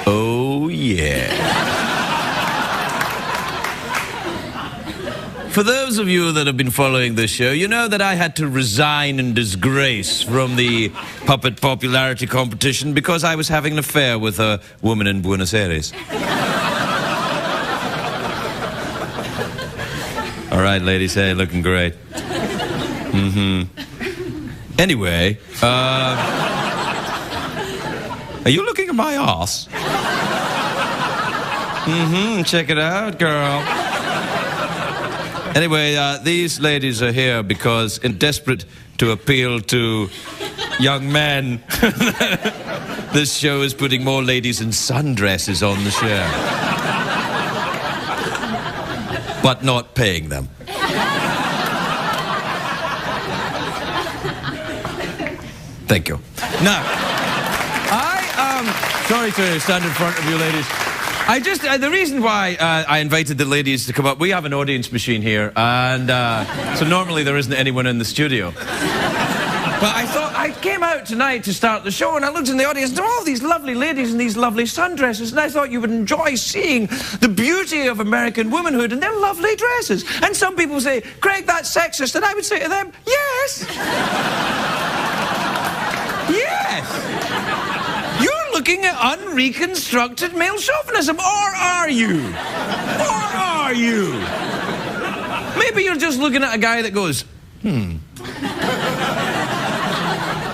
Oh, yeah. For those of you that have been following this show, you know that I had to resign in disgrace from the puppet popularity competition because I was having an affair with a woman in Buenos Aires. All right, ladies, hey, looking great. Anyway, are you looking at my ass? Check it out, girl. Anyway, these ladies are here because, desperate to appeal to young men, this show is putting more ladies in sundresses on the show. But not paying them. Thank you. Now, sorry to stand in front of you ladies. The reason why I invited the ladies to come up, we have an audience machine here, and so normally there isn't anyone in the studio. But I thought, I came out tonight to start the show, and I looked in the audience, and all these lovely ladies in these lovely sundresses, and I thought you would enjoy seeing the beauty of American womanhood in their lovely dresses. And some people say, Craig, that's sexist, and I would say to them, yes! Yes! You're looking at unreconstructed male chauvinism, or are you? Or are you? Maybe you're just looking at a guy that goes,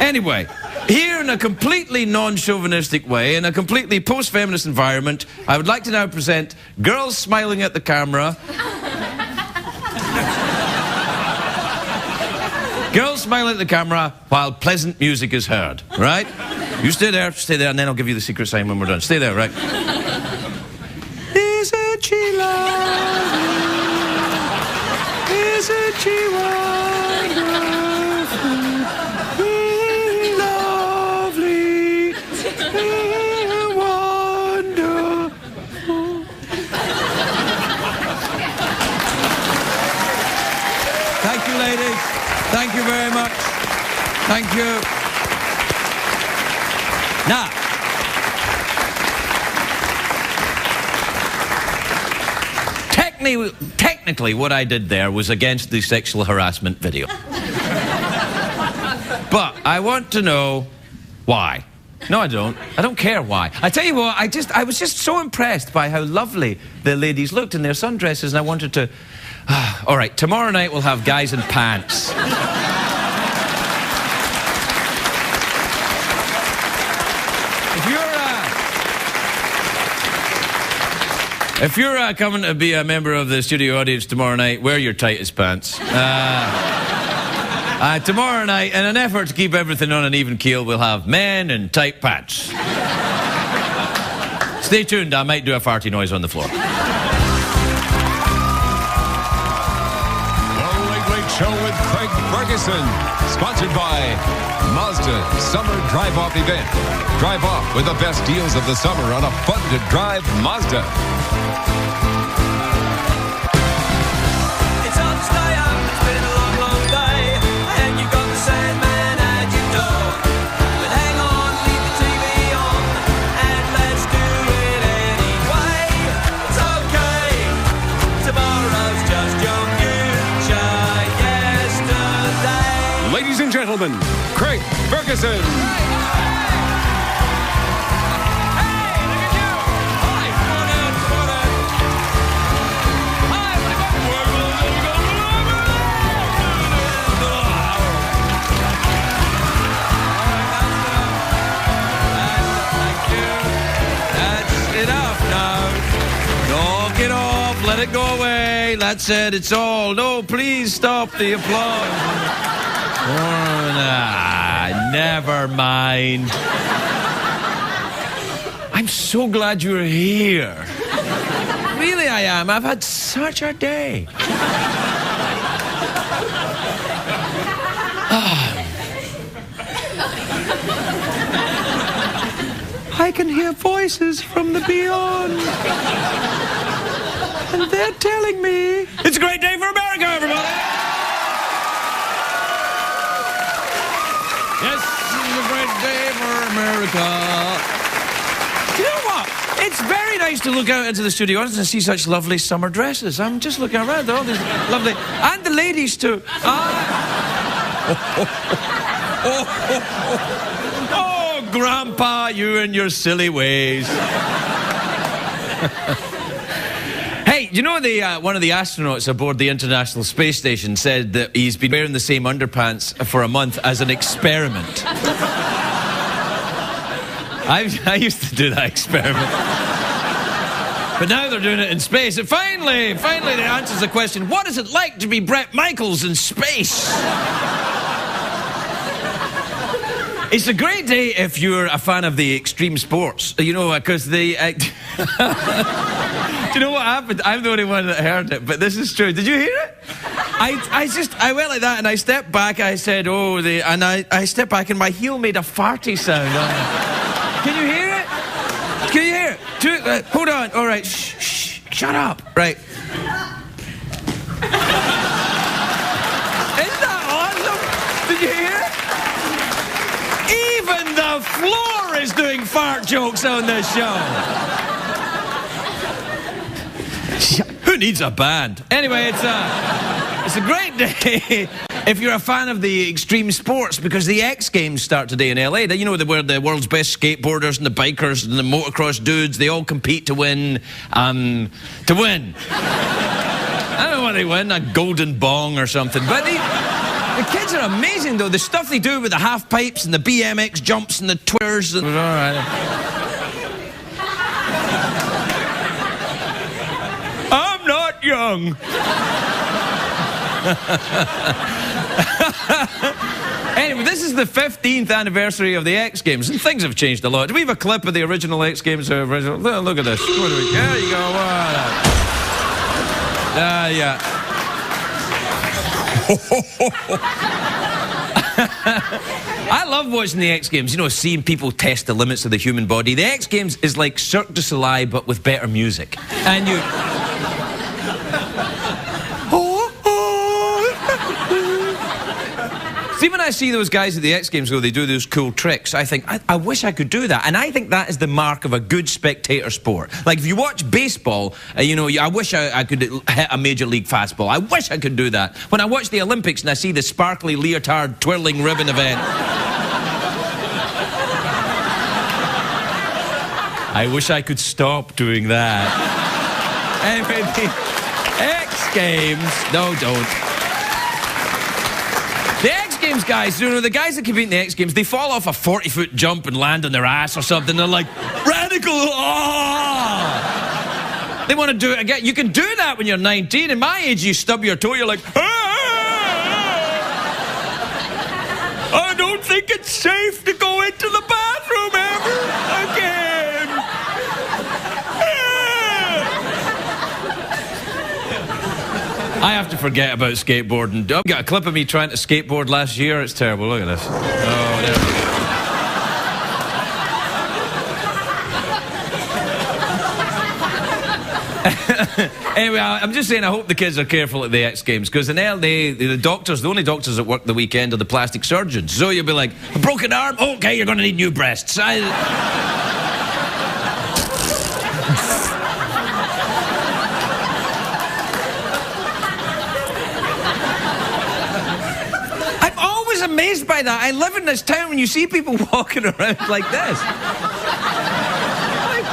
Anyway, here in a completely non-chauvinistic way, in a completely post-feminist environment, I would like to now present Girls Smiling at the Camera. Girls smiling at the camera while pleasant music is heard, right? You stay there, and then I'll give you the secret sign when we're done. Stay there, right? Isn't she lovely? Isn't she wonderful? Lovely. Wonderful. Thank you, ladies. Thank you very much. Thank you. Now, technically what I did there was against the sexual harassment video. But I want to know why. No, I don't. I don't care why. I tell you what, I was just so impressed by how lovely the ladies looked in their sundresses, and I wanted to... all right, tomorrow night we'll have guys in pants. If you're coming to be a member of the studio audience tomorrow night, wear your tightest pants. Tomorrow night, in an effort to keep everything on an even keel, we'll have men in tight pants. Stay tuned, I might do a farty noise on the floor. The Late Late Show with Craig Ferguson, sponsored by Mazda Summer Drive-Off Event. Drive off with the best deals of the summer on a fun-to-drive Mazda. It's hard to stay up, it's been a long, long day, and you've got the Sandman at your door. But hang on, leave the TV on, and let's do it anyway. It's okay, tomorrow's just your future yesterday. Ladies and gentlemen, Craig Ferguson. Let it go away. That's it. It's all. No, please stop the applause. Never mind. I'm so glad you're here. Really, I am. I've had such a day. hear voices from the beyond. And they're telling me... It's a great day for America, everybody! Yes, it's a great day for America. Do you know what? It's very nice to look out into the studio audience and see such lovely summer dresses. I'm just looking around, all these lovely... And the ladies, too. Oh, Grandpa, you and your silly ways. Hey, you know one of the astronauts aboard the International Space Station said that he's been wearing the same underpants for a month as an experiment. I used to do that experiment. But now they're doing it in space. And finally it answers the question, what is it like to be Bret Michaels in space? It's a great day if you're a fan of the extreme sports, you know, because the... Do you know what happened? I'm the only one that heard it, but this is true. Did you hear it? I went like that and I stepped back, I said, I stepped back and my heel made a farty sound. Can you hear it? Can you hear it? Hold on. All right. Shh. Shut up. Right. Isn't that awesome? Did you hear it? Even the floor is doing fart jokes on this show. Who needs a band? Anyway, it's a great day if you're a fan of the extreme sports, because the X Games start today in LA. You know, where the world's best skateboarders and the bikers and the motocross dudes, they all compete to win. I don't know what they win, a golden bong or something. But the kids are amazing, though. The stuff they do with the half pipes and the BMX jumps and the twitters. And, all right. I'm not young. Anyway, this is the 15th anniversary of the X Games, and things have changed a lot. Do we have a clip of the original X Games? Look at this. There you go. Yeah. I love watching the X Games, you know, seeing people test the limits of the human body. The X Games is like Cirque du Soleil, but with better music. And you... See, when I see those guys at the X Games go, they do those cool tricks, I think, I wish I could do that. And I think that is the mark of a good spectator sport. Like, if you watch baseball, you know, I wish I could hit a major league fastball. I wish I could do that. When I watch the Olympics and I see the sparkly leotard twirling ribbon event, I wish I could stop doing that. Anyway, the X Games... No, don't. The X Games guys, you know, the guys that compete in the X Games, they fall off a 40-foot jump and land on their ass or something. They're like, radical, oh! They want to do it again. You can do that when you're 19. In my age, you stub your toe, you're like, I don't think it's safe to go into the bathroom ever again. I have to forget about skateboarding. I've got a clip of me trying to skateboard last year. It's terrible. Look at this. Oh, there we go. Anyway, I'm just saying I hope the kids are careful at the X Games, because in LA, the only doctors that work the weekend are the plastic surgeons. So you'll be like, a broken arm? Okay, you're going to need new breasts. Amazed by that. I live in this town when you see people walking around like this. Like,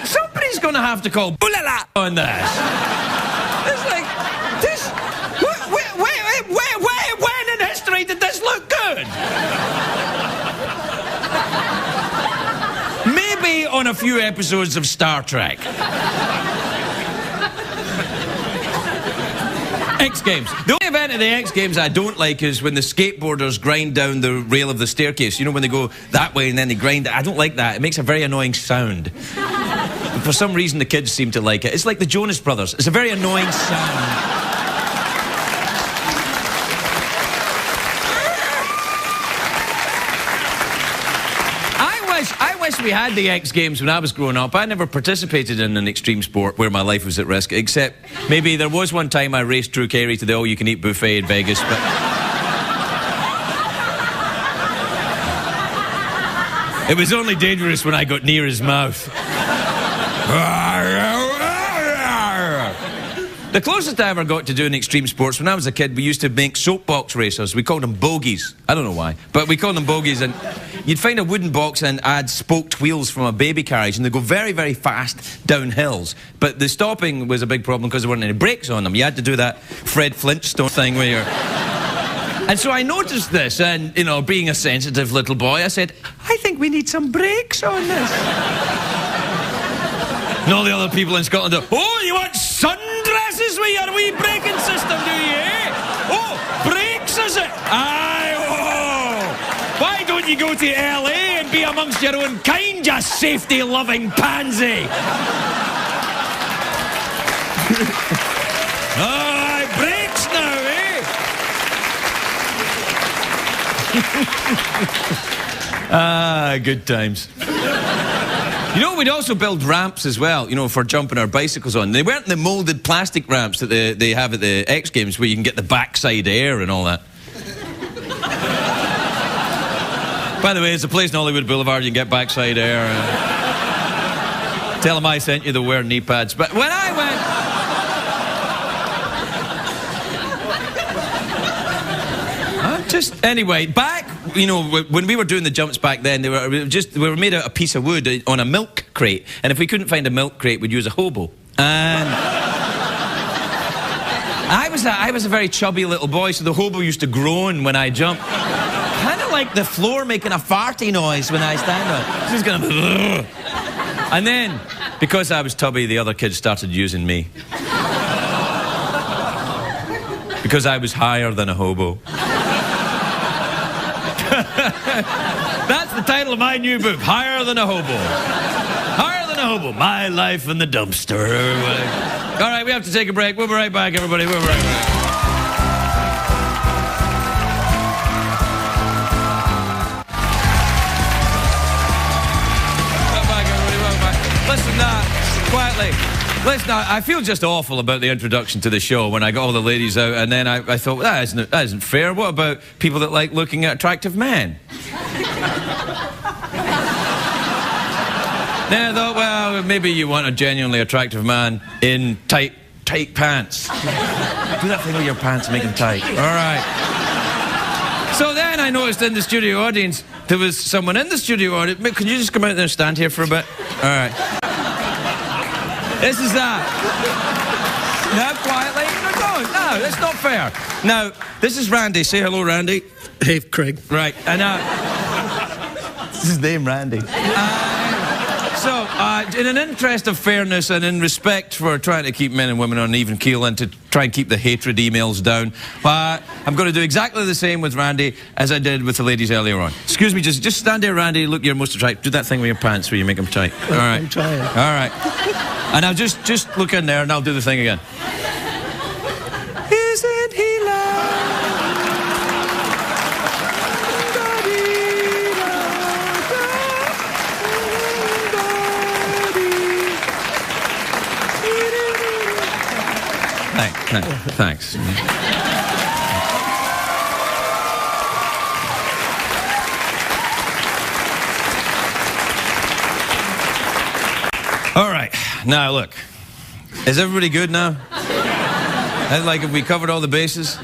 somebody's going to have to call ooh la la on this. It's like, this... When in history did this look good? Maybe on a few episodes of Star Trek. X Games. The only event at the X Games I don't like is when the skateboarders grind down the rail of the staircase. You know, when they go that way and then they grind it. I don't like that. It makes a very annoying sound. But for some reason, the kids seem to like it. It's like the Jonas Brothers. It's a very annoying sound. I wish once we had the X Games when I was growing up, I never participated in an extreme sport where my life was at risk, except maybe there was one time I raced Drew Carey to the all-you-can-eat buffet in Vegas, but... It was only dangerous when I got near his mouth. The closest I ever got to doing extreme sports, when I was a kid, we used to make soapbox racers. We called them bogies. I don't know why, but we called them bogies. And you'd find a wooden box and add spoked wheels from a baby carriage, and they go very, very fast down hills. But the stopping was a big problem because there weren't any brakes on them. You had to do that Fred Flintstone thing where you're... And so I noticed this, and, you know, being a sensitive little boy, I said, I think we need some brakes on this. And all the other people in Scotland go, oh, you want sundresses with your wee braking system, do you, eh? Oh, brakes, is it? Aye, oh. Why don't you go to LA and be amongst your own kind, you safety-loving pansy? Aye, brakes now, eh? Ah, good times. You know, we'd also build ramps as well, you know, for jumping our bicycles on. They weren't the moulded plastic ramps that they have at the X Games where you can get the backside air and all that. By the way, it's a place in Hollywood Boulevard you can get backside air. Tell them I sent you, they'll wear knee pads. But when I went... Anyway, back, you know, when we were doing the jumps back then, we were made out of a piece of wood on a milk crate, and if we couldn't find a milk crate, we'd use a hobo. And I was a very chubby little boy, so the hobo used to groan when I jumped, kind of like the floor making a farty noise when I stand on it. Just going to... And then, because I was tubby, the other kids started using me. Because I was higher than a hobo. That's the title of my new book, Higher Than a Hobo. Higher Than a Hobo, My Life in the Dumpster. All right, we have to take a break. We'll be right back, everybody. We'll be right back. Welcome back, everybody. Welcome back. Listen now, quietly. Listen, I feel just awful about the introduction to the show when I got all the ladies out, and then I thought, well, that isn't fair. What about people that like looking at attractive men? Then I thought, well, maybe you want a genuinely attractive man in tight pants. Do that thing with your pants and make them tight. All right. So then I noticed in the studio audience, there was someone in the studio audience. Can you just come out there and stand here for a bit? All right. This is that. Now, quietly. No, that's not fair. Now, this is Randy. Say hello, Randy. Hey, Craig. Right, and this is his name, Randy. In an interest of fairness and in respect for trying to keep men and women on an even keel and to try and keep the hatred emails down, I'm going to do exactly the same with Randy as I did with the ladies earlier on. Excuse me, just stand there, Randy. Look, you're most attractive. Do that thing with your pants where you make them tight. All right. I'm trying. All right. And now just look in there and I'll do the thing again. Isn't he Thanks. All right, now look, is everybody good now? Like, have we covered all the bases?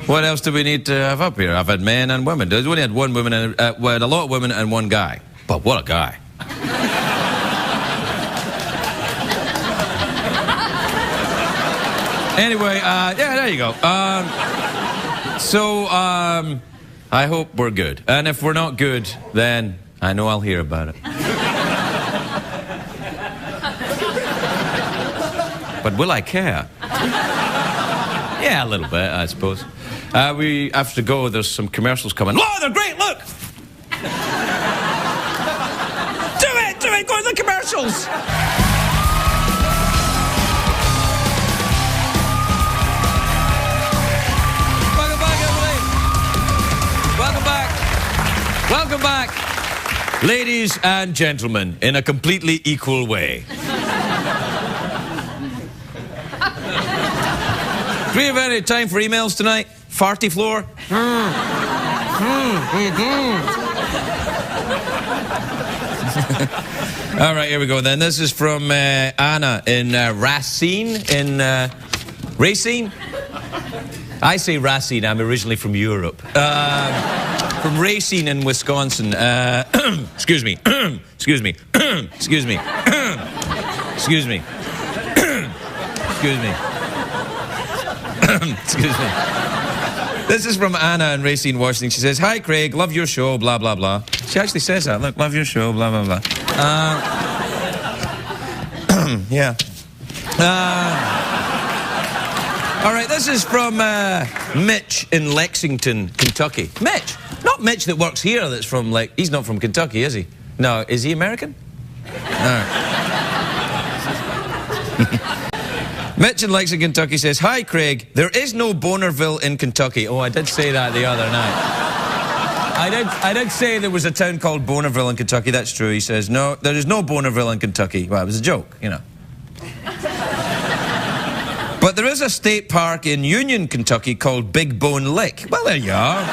What else do we need to have up here? I've had men and women. We only had one woman and we had a lot of women and one guy. But what a guy! Anyway, yeah, there you go. I hope we're good. And if we're not good, then I know I'll hear about it. But will I care? Yeah, a little bit, I suppose. We have to go. There's some commercials coming. Oh, they're great, look! Do it, go to the commercials! Welcome back. Ladies and gentlemen, in a completely equal way. Do we have any time for emails tonight? Farty floor? All right, here we go then. This is from Anna in Racine. Racine? I say Racine. I'm originally from Europe. From Racine in Wisconsin. Excuse me. Excuse me. Excuse me. Excuse me. Excuse me. Excuse me. This is from Anna in Racine, Washington. She says, "Hi, Craig. Love your show, blah, blah, blah." She actually says that. Look, love your show, blah, blah, blah. Yeah. All right, this is from Mitch in Lexington, Kentucky. Mitch. Not Mitch that works here that's from, he's not from Kentucky, is he? No, is he American? All right. Mitch in Lexington, Kentucky says, "Hi, Craig. There is no Bonerville in Kentucky." Oh, I did say that the other night. I did say there was a town called Bonerville in Kentucky. That's true. He says, "No, there is no Bonerville in Kentucky." Well, it was a joke, you know. But there is a state park in Union, Kentucky called Big Bone Lick. Well, there you are.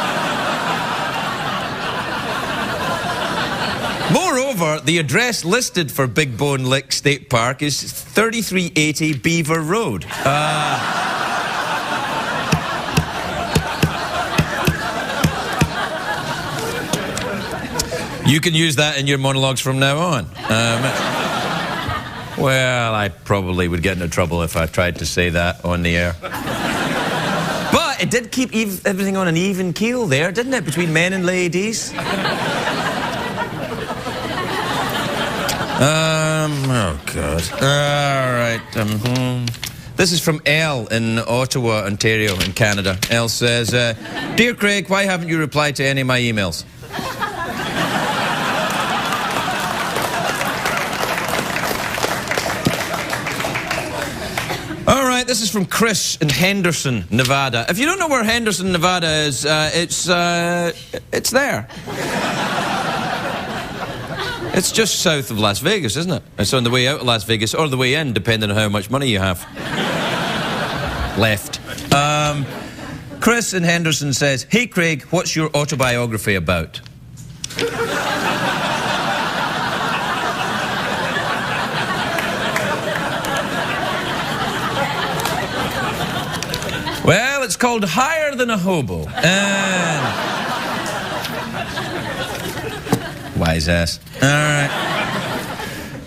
Moreover, the address listed for Big Bone Lick State Park is 3380 Beaver Road. You can use that in your monologues from now on. Well, I probably would get into trouble if I tried to say that on the air. But it did keep everything on an even keel there, didn't it, between men and ladies? Oh, God. All right. This is from Elle in Ottawa, Ontario, in Canada. Elle says, "Dear Craig, why haven't you replied to any of my emails?" All right, this is from Chris in Henderson, Nevada. If you don't know where Henderson, Nevada is, it's there. It's just south of Las Vegas, isn't it? It's on the way out of Las Vegas, or the way in, depending on how much money you have left. Chris in Henderson says, "Hey, Craig, what's your autobiography about?" Well, it's called Higher Than a Hobo. Wise ass. All right.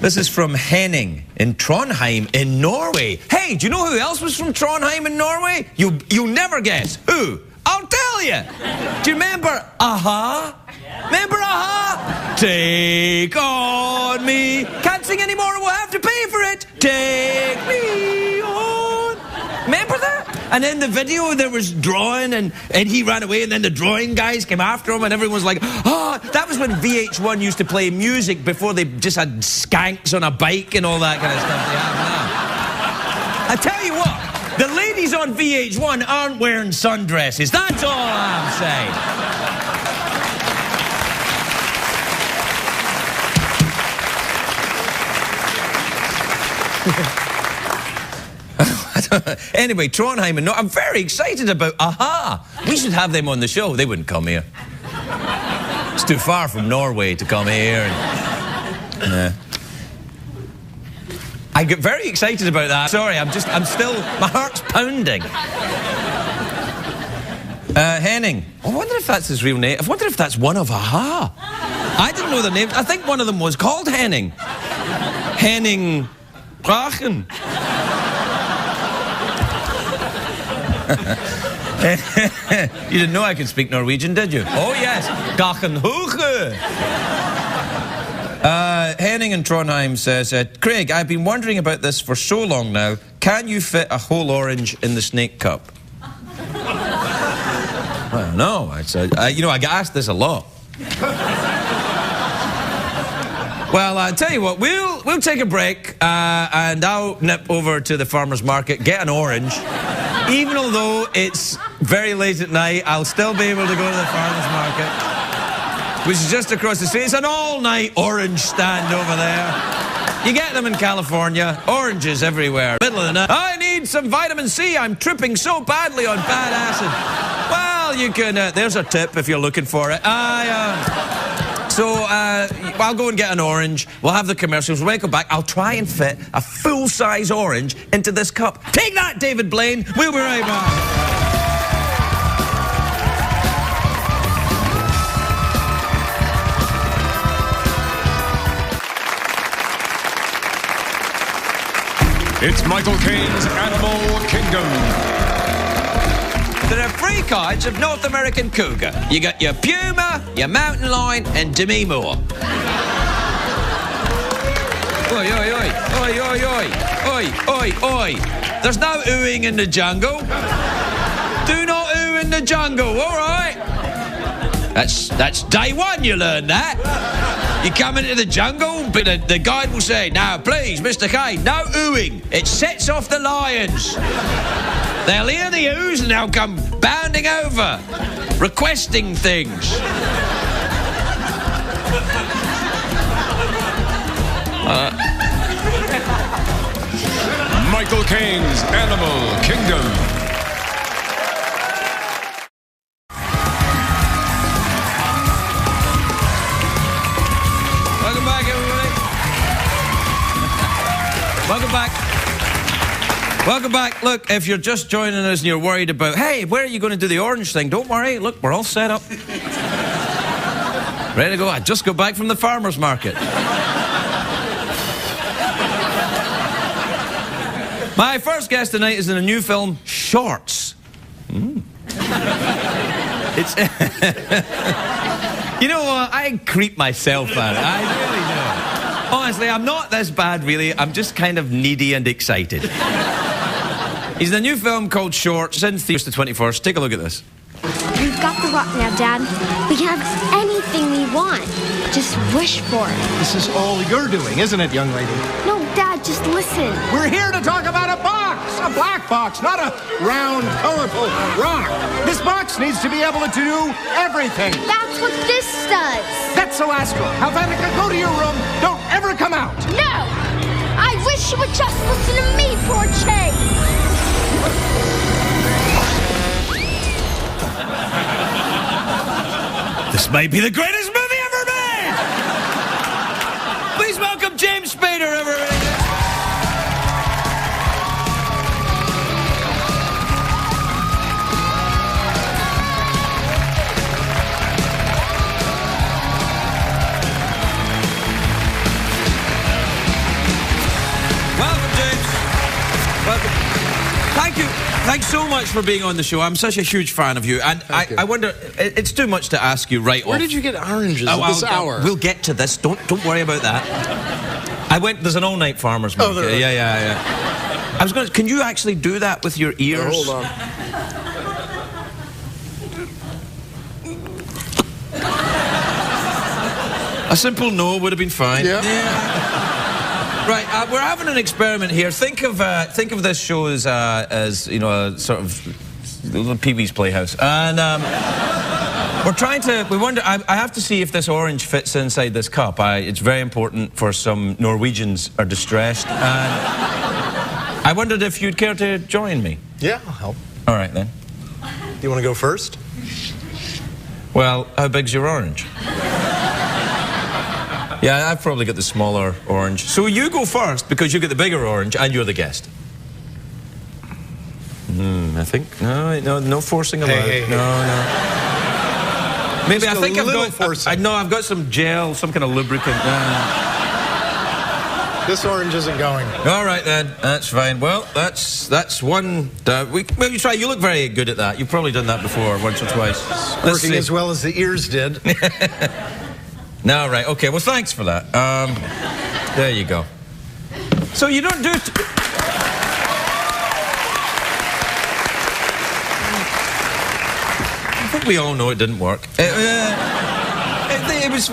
This is from Henning in Trondheim in Norway. Hey, do you know who else was from Trondheim in Norway? You'll never guess. Who? I'll tell you. Do you remember Aha? Remember Aha? Take on me. Can't sing anymore, we'll have to pay for it. Take me on. Remember that? And in the video there was drawing and he ran away and then the drawing guys came after him and everyone was like, "Oh," that was when VH1 used to play music before they just had skanks on a bike and all that kind of stuff they have now. I tell you what, the ladies on VH1 aren't wearing sundresses. That's all I'm saying. Anyway, Trondheim and I'm very excited about Aha. We should have them on the show. They wouldn't come here. It's too far from Norway to come here. I get very excited about that. Sorry, I'm still, my heart's pounding. Henning. I wonder if that's his real name. I wonder if that's one of Aha. I didn't know the name. I think one of them was called Henning. Henning Brachen. You didn't know I could speak Norwegian, did you? Oh, yes. Gachen hoge. Henning in Trondheim says, "Craig, I've been wondering about this for so long now. Can you fit a whole orange in the snake cup?" I don't know. You know, I get asked this a lot. Well, I'll tell you what, we'll take a break and I'll nip over to the farmer's market, get an orange. Even although it's very late at night, I'll still be able to go to the farmer's market. which is just across the street. It's an all-night orange stand over there. You get them in California. Oranges everywhere. Middle of the night. I need some vitamin C. I'm tripping so badly on bad acid. Well, you can... there's a tip if you're looking for it. I'll go and get an orange. We'll have the commercials. When I come back, I'll try and fit a full-size orange into this cup. Take that, David Blaine. We'll be right back. It's Michael Caine's Animal Kingdom. There are three kinds of North American cougar. You got your puma, your mountain lion, and Demi Moore. Oi, oi, oi, oi, oi, oi, oi, oi, oi. There's no oohing in the jungle. Do not ooh in the jungle, all right? That's day one you learn that. You come into the jungle, but the guide will say, now, please, Mr. Caine, no oohing. It sets off the lions. They'll hear the oohs and they'll come bounding over, requesting things. Michael Caine's Animal Kingdom. Welcome back, everybody. Welcome back. Welcome back. Look, if you're just joining us and you're worried about, hey, where are you going to do the orange thing? Don't worry. Look, we're all set up. Ready to go. I just got back from the farmer's market. My first guest tonight is in a new film, Shorts. It's... You know what? I creep myself out. I really do. Honestly, I'm not this bad, really. I'm just kind of needy and excited. He's in a new film called Shorts. It's in theaters the 21st. Take a look at this. We've got the rock now, Dad. We can have anything we want. Just wish for it. This is all you're doing, isn't it, young lady? No, Dad, just listen. We're here to talk about a box, a black box, not a round, colorful rock. This box needs to be able to do everything. That's what this does. That's Alaska. Helvetica, go to your room. Don't ever come out. No! I wish you would just listen to me for a change. This might be the greatest movie ever made! Please welcome James Spader, everybody. Welcome, James. Welcome. Thank you. Thanks so much for being on the show. I'm such a huge fan of you. And I wonder, it's too much to ask you right off. Where did you get oranges at this hour? We'll get to this. Don't worry about that. There's an all-night farmer's market. Oh, there is. Yeah. I was going to, can you actually do that with your ears? Hold on. A simple no would have been fine. Yeah. Right, we're having an experiment here. Think of this show as you know, a sort of little Pee-wee's Playhouse, and we're trying to. We wonder. I have to see if this orange fits inside this cup. It's very important for some Norwegians are distressed, and I wondered if you'd care to join me. Yeah, I'll help. All right then. Do you want to go first? Well, how big's your orange? Yeah, I've probably got the smaller orange. So you go first because you get the bigger orange and you're the guest. I think no forcing allowed. Hey. No. Maybe Just I think a I've little got. forcing. I've got some gel, some kind of lubricant. This orange isn't going. All right then, that's fine. Well, that's one. Maybe try. You look very good at that. You've probably done that before, once or twice. Let's Working see. as well as the ears did. No, right. Okay. Well, thanks for that. There you go. So you don't do it. I think we all know it didn't work. It was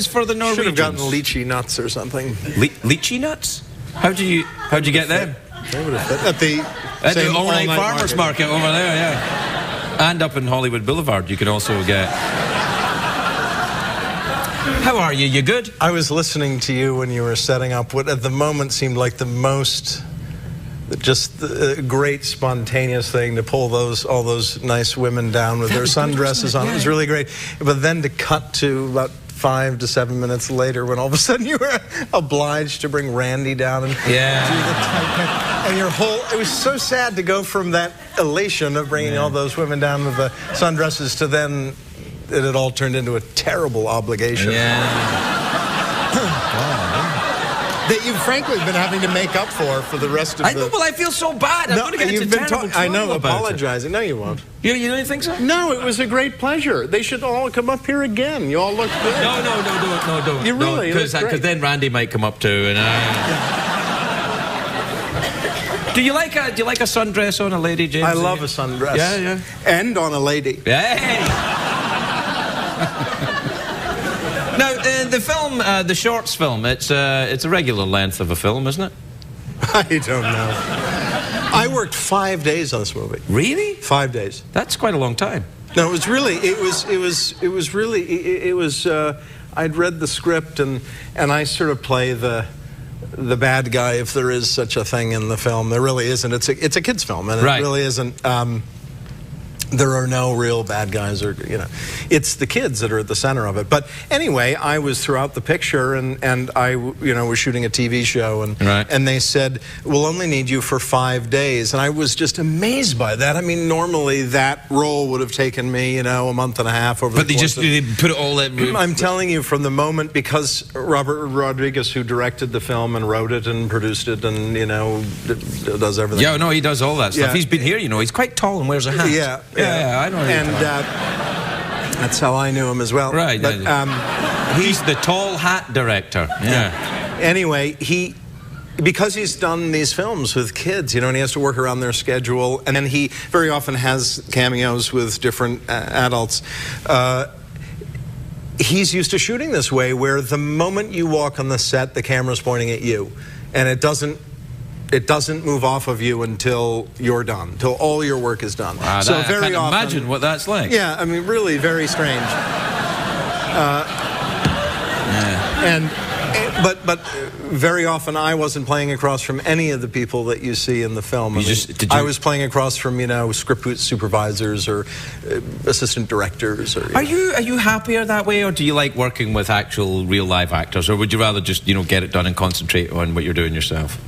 for the Norwegians. Should have gotten lychee nuts or something. Lychee nuts? How'd you get them? They would have fit at the At the all-night all-night farmers market over there, yeah. And up in Hollywood Boulevard, you can also get. How are you? You good? I was listening to you when you were setting up what at the moment seemed like the most, just the great spontaneous thing to pull all those nice women down with their sundresses on. It was really great. But then to cut to about 5 to 7 minutes later when all of a sudden you were obliged to bring Randy down and do the tight, and your whole, it was so sad to go from that elation of bringing all those women down with the sundresses to then it had all turned into a terrible obligation. That you've frankly been having to make up for the rest of the... I know, well, I feel so bad. I'm going to get into terrible trouble I know, about apologizing. No, you won't. You don't think so? No, it was a great pleasure. They should all come up here again. You all look good. No, don't. You really look great. Because then Randy might come up too. And Do you like a sundress on a lady, James? I love a sundress. Yeah. And on a lady. Hey! Now, the film, the shorts film, it's a regular length of a film, isn't it? I don't know. I worked 5 days on this movie. Really? 5 days. That's quite a long time. No, it was really, I'd read the script and I sort of play the bad guy if there is such a thing in the film. There really isn't. It's a kid's film, and it really isn't. There are no real bad guys, or it's the kids that are at the center of it. But anyway, I was throughout the picture, and I was shooting a TV show, and they said, we'll only need you for 5 days, and I was just amazed by that. I mean, normally that role would have taken me, a month and a half over. But they put it all in. I'm telling you, from the moment, because Robert Rodriguez, who directed the film and wrote it and produced it, and does everything. Yeah, no, he does all that stuff. Yeah. He's been here, he's quite tall and wears a hat. Yeah, I know. And that's how I knew him as well. Right. But he's the tall hat director. Yeah. Anyway, because he's done these films with kids, and he has to work around their schedule, and then he very often has cameos with different adults. He's used to shooting this way, where the moment you walk on the set, the camera's pointing at you, and it doesn't move off of you until you're done, until all your work is done. Wow, so I can't imagine what that's like. Yeah, I mean, really very strange. But very often I wasn't playing across from any of the people that you see in the film. I was playing across from script supervisors or assistant directors. Or Are you happier that way, or do you like working with actual real live actors, or would you rather just get it done and concentrate on what you're doing yourself?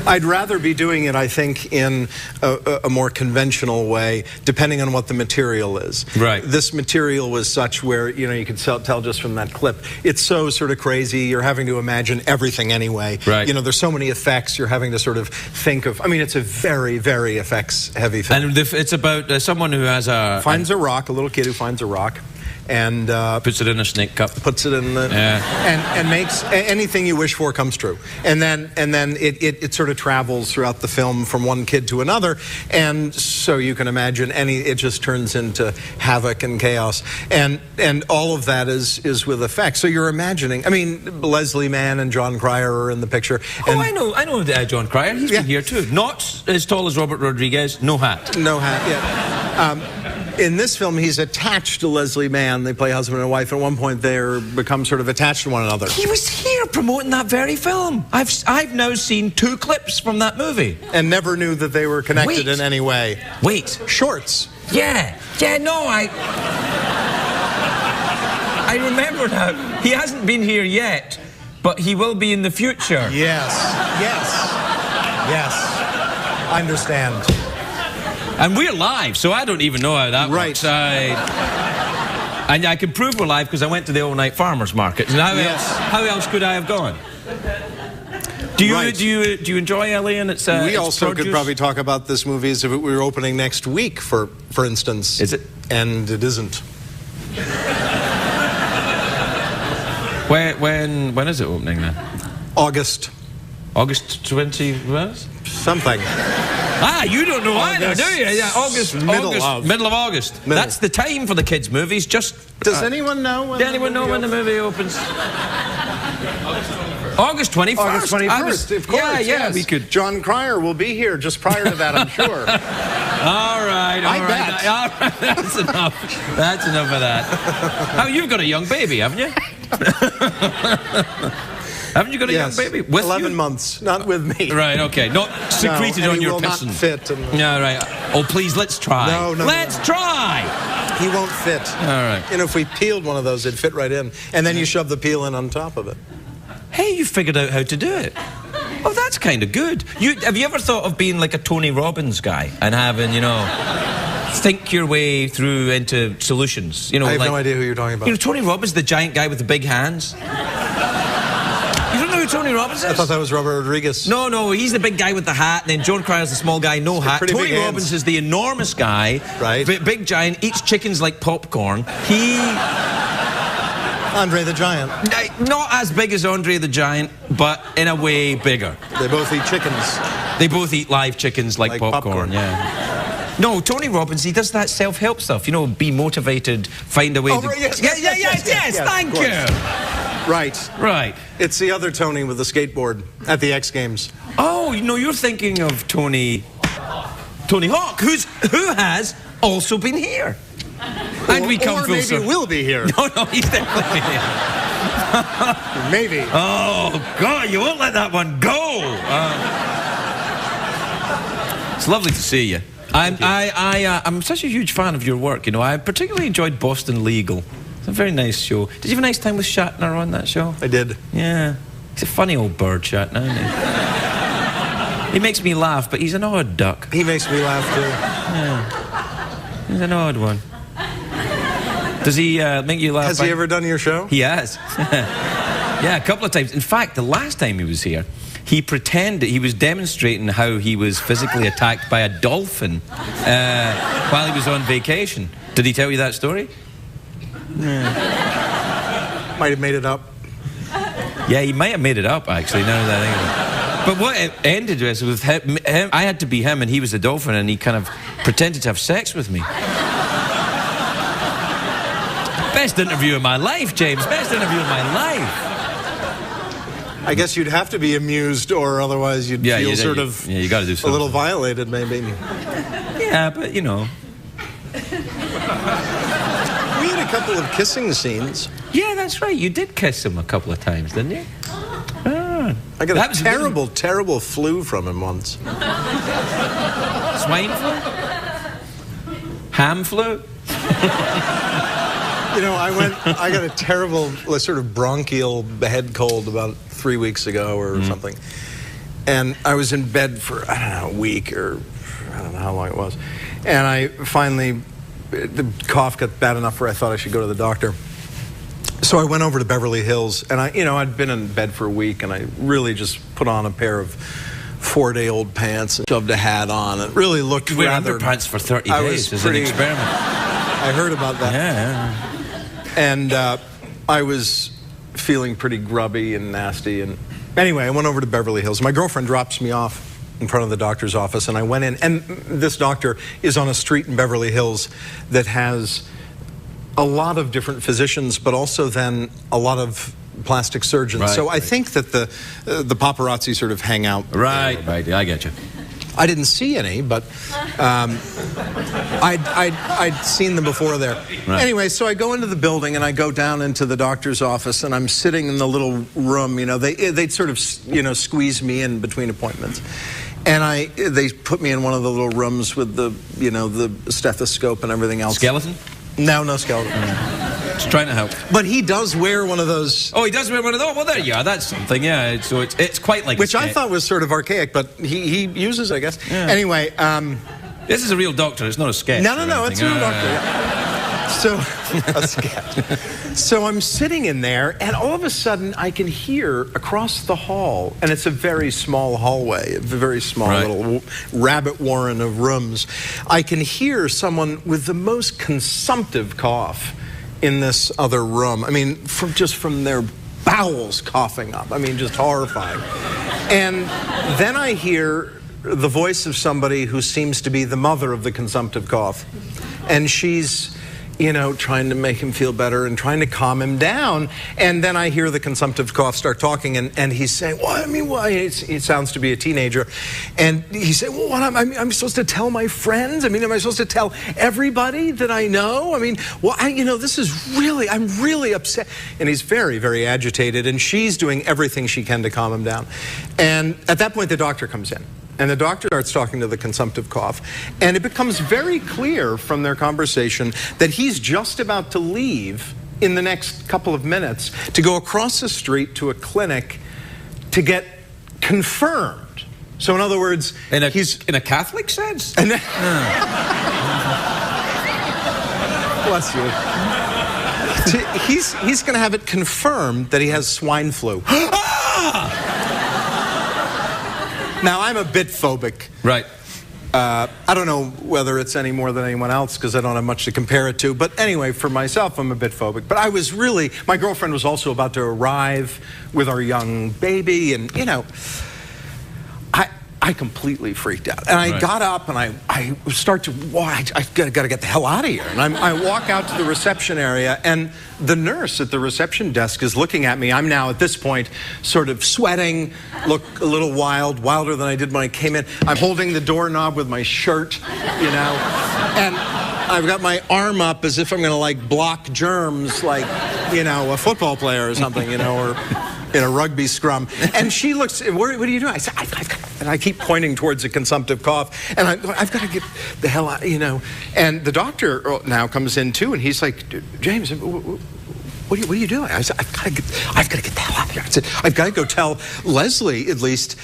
I'd rather be doing it, I think, in a more conventional way, depending on what the material is. Right. This material was such where, you could tell just from that clip, it's so sort of crazy, you're having to imagine everything anyway. Right. There's so many effects, you're having to sort of think of, it's a very, very effects-heavy film. And it's about someone who has a little kid who finds a rock. And puts it in a snake cup. Puts it in the and makes anything you wish for comes true. And then it sort of travels throughout the film from one kid to another, and so you can imagine it just turns into havoc and chaos. And all of that is with effects. So you're imagining. Leslie Mann and John Cryer are in the picture. And I know John Cryer. He's been here too. Not as tall as Robert Rodriguez. No hat. No hat. Yeah. In this film, he's attached to Leslie Mann. They play husband and wife. At one point, they become sort of attached to one another. He was here promoting that very film. I've now seen 2 clips from that movie. And never knew that they were connected in any way. Wait. Shorts. Yeah, no, I remember now. He hasn't been here yet, but he will be in the future. Yes. I understand. And we're live, so I don't even know how that works. And I can prove we're live because I went to the all-night farmers market. And how else could I have gone? Do you enjoy LA and its We also produce? could probably talk about this movie as if it were opening next week, for instance. Is it? And it isn't. When is it opening then? August 20 what? Something. You don't know either, do you? Yeah, middle of August. That's the time for the kids' movies. Does anyone know? Does anyone know when the movie opens? August 21st. August 21st, of course. Yeah, we could. John Cryer will be here just prior to that, I'm sure. All right. I bet. All right, that's enough. That's enough of that. Oh, you've got a young baby, haven't you? Haven't you got a young baby? With 11 you? months, not with me. Right, okay. Not secreted No, on your will piston. not fit. Yeah, right. Oh, please, let's try. No. Let's try. He won't fit. All right. You know, if we peeled one of those, it'd fit right in. And then you shove the peel in on top of it. Hey, you figured out how to do it. Oh, that's kind of good. Have you ever thought of being like a Tony Robbins guy and having, you know, think your way through into solutions? You know, I have like, no idea who you're talking about. You know, Tony Robbins, the giant guy with the big hands. You don't know who Tony Robbins is? I thought that was Robert Rodriguez. No, he's the big guy with the hat, and then John Cryer's the small guy, no hat. Tony Robbins is the enormous guy, right? Big giant, eats chickens like popcorn. Andre the Giant. Not as big as Andre the Giant, but in a way bigger. They both eat chickens. They both eat live chickens like popcorn, yeah. No, Tony Robbins, he does that self-help stuff. You know, be motivated, find a way to... Yes, thank you. Right. It's the other Tony with the skateboard at the X Games. Oh, you know, you're thinking of Tony Hawk, who has also been here. And we come full circle. Maybe will be here. No, he's definitely here. Maybe. Oh, God, you won't let that one go. It's lovely to see you. I'm such a huge fan of your work, you know. I particularly enjoyed Boston Legal. It's a very nice show. Did you have a nice time with Shatner on that show? I did. Yeah. He's a funny old bird, Shatner, isn't he? He makes me laugh, but he's an odd duck. He makes me laugh, too. Yeah. He's an odd one. Does he make you laugh? Has he ever done your show? He has. Yeah, a couple of times. In fact, the last time he was here, he pretended, he was demonstrating how he was physically attacked by a dolphin while he was on vacation. Did he tell you that story? Might have made it up. Yeah, he might have made it up, actually, now that I think of it. But what it ended with him, I had to be him and he was the dolphin, and he kind of pretended to have sex with me. Best interview of my life, James. Best interview of my life. I guess you'd have to be amused, or otherwise you'd feel sort of you got to do something. a little violated, maybe. Yeah, but you know. We had a couple of kissing scenes. Yeah, that's right. You did kiss him a couple of times, didn't you? Ah. I got a terrible flu from him once. Swine flu? Ham flu? You know, I got a terrible sort of bronchial head cold about 3 weeks ago or something. And I was in bed for, I don't know, a week or I don't know how long it was. And I finally, the cough got bad enough where I thought I should go to the doctor. So I went over to Beverly Hills, and I'd been in bed for a week, and I really just put on a pair of 4-day-old pants and shoved a hat on. It really looked rather... You wear underpants for 30 days as an experiment. I heard about that. Yeah. And I was feeling pretty grubby and nasty. And anyway, I went over to Beverly Hills. My girlfriend drops me off in front of the doctor's office, and I went in. And this doctor is on a street in Beverly Hills that has a lot of different physicians, but also then a lot of plastic surgeons. Right, so I think that the paparazzi sort of hang out. Right, I get you. I didn't see any, but I'd seen them before there. Right. Anyway, so I go into the building and I go down into the doctor's office, and I'm sitting in the little room. You know, they'd sort of squeeze me in between appointments, and they put me in one of the little rooms with the the stethoscope and everything else. Skeleton? No skeleton. Just trying to help. But he does wear one of those. Oh, he does wear one of those? Well, there you are. That's something, yeah. So it's quite like which I thought was sort of archaic, but he uses, I guess. Yeah. Anyway. This is a real doctor. It's not a sketch. No, it's a real doctor. Yeah. So, a sketch. So I'm sitting in there, and all of a sudden I can hear across the hall, and it's a very small hallway, a very small little rabbit warren of rooms. I can hear someone with the most consumptive cough in this other room. I mean, from their bowels coughing up. I mean, just horrifying. And then I hear the voice of somebody who seems to be the mother of the consumptive cough. And she's you know, trying to make him feel better and trying to calm him down. And then I hear the consumptive cough start talking, and he's saying, well, I mean, why? He sounds to be a teenager. And he said, well, what, I'm supposed to tell my friends? I mean, am I supposed to tell everybody that I know? I mean, well, you know, this is really, I'm really upset. And he's very, very agitated, and she's doing everything she can to calm him down. And at that point, the doctor comes in. And the doctor starts talking to the consumptive cough. And it becomes very clear from their conversation that he's just about to leave in the next couple of minutes to go across the street to a clinic to get confirmed. So in other words, he's in a Catholic sense? Bless you. He's going to have it confirmed that he has swine flu. Now, I'm a bit phobic. Right. I don't know whether it's any more than anyone else because I don't have much to compare it to. But anyway, for myself, I'm a bit phobic. But I was really, my girlfriend was also about to arrive with our young baby. And, you know, I completely freaked out. And I got up and I start to walk. I got to get the hell out of here. And I walk out to the reception area, and the nurse at the reception desk is looking at me. I'm now, at this point, sort of sweating, look a little wilder than I did when I came in. I'm holding the doorknob with my shirt, you know, and I've got my arm up as if I'm going to, like, block germs, like, you know, a football player or something, you know, or in a rugby scrum. And she looks, what are you doing? I said, and I keep pointing towards a consumptive cough, and I've got to get the hell out, you know. And the doctor now comes in too, and he's like, James, what are you doing? I said, I've got to get the hell out of here. I said, I've got to go tell Leslie, at least,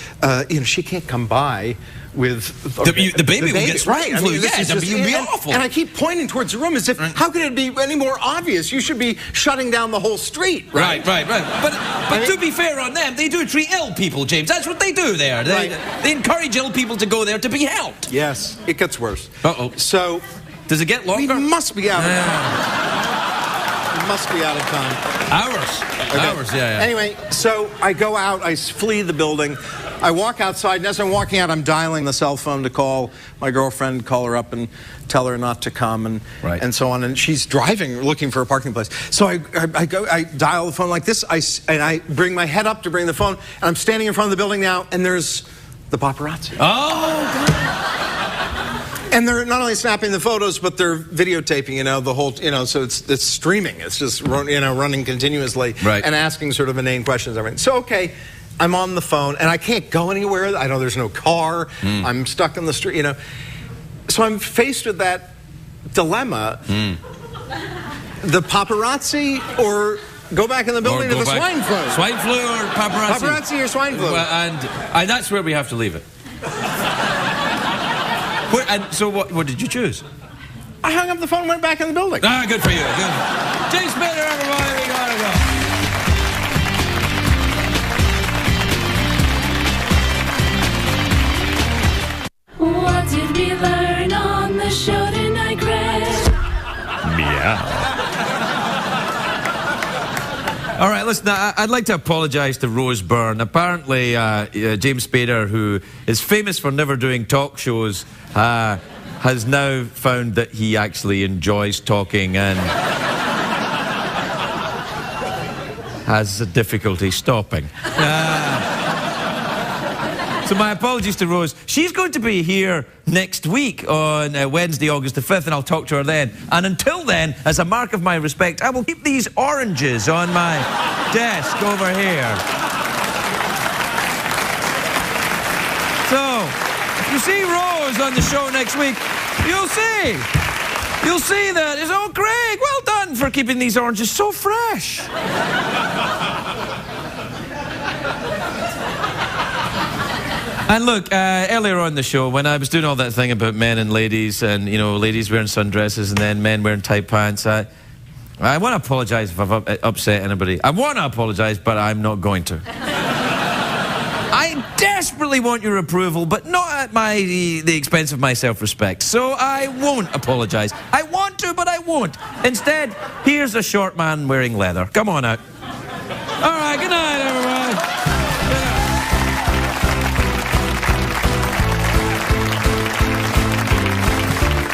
you know, she can't come by with the baby will get swine flu. Yes, it would be awful. And I keep pointing towards the room as if, how could it be any more obvious? You should be shutting down the whole street, right? Right. But to be fair on them, they do treat ill people, James. That's what they do there. They encourage ill people to go there to be helped. Yes, it gets worse. Uh-oh. So, does it get longer? We must be out of time. We must be out of time. Hours, yeah. Anyway, so I go out, I flee the building. I walk outside, and as I'm walking out, I'm dialing the cell phone to call my girlfriend, call her up and tell her not to come, and so on. And she's driving, looking for a parking place. So I dial the phone like this, and I bring my head up to bring the phone, and I'm standing in front of the building now, and there's the paparazzi. Oh, and they're not only snapping the photos, but they're videotaping, you know, the whole, you know, so it's streaming. It's just, you know, running continuously and asking sort of inane questions. Everything. So, okay, I'm on the phone, and I can't go anywhere. I know there's no car. I'm stuck on the street, you know. So I'm faced with that dilemma. The paparazzi or go back in the building to the swine flu. Swine flu or paparazzi? Paparazzi or swine flu. Well, and that's where we have to leave it. And so what did you choose? I hung up the phone and went back in the building. Ah, good for you. Good. James Spader, everybody, we gotta go. What did we learn on the show tonight, Greg? Meow. All right, listen, I'd like to apologise to Rose Byrne. Apparently, James Spader, who is famous for never doing talk shows, has now found that he actually enjoys talking and has a difficulty stopping. So my apologies to Rose. She's going to be here next week on Wednesday, August the 5th, and I'll talk to her then. And until then, as a mark of my respect, I will keep these oranges on my desk over here. So, if you see Rose on the show next week, you'll see that it's, oh, Greg, well done for keeping these oranges so fresh. And look, earlier on the show, when I was doing all that thing about men and ladies, and, you know, ladies wearing sundresses and then men wearing tight pants, I want to apologise if I've upset anybody. I want to apologise, but I'm not going to. I desperately want your approval, but not at the expense of my self-respect. So I won't apologise. I want to, but I won't. Instead, here's a short man wearing leather. Come on out.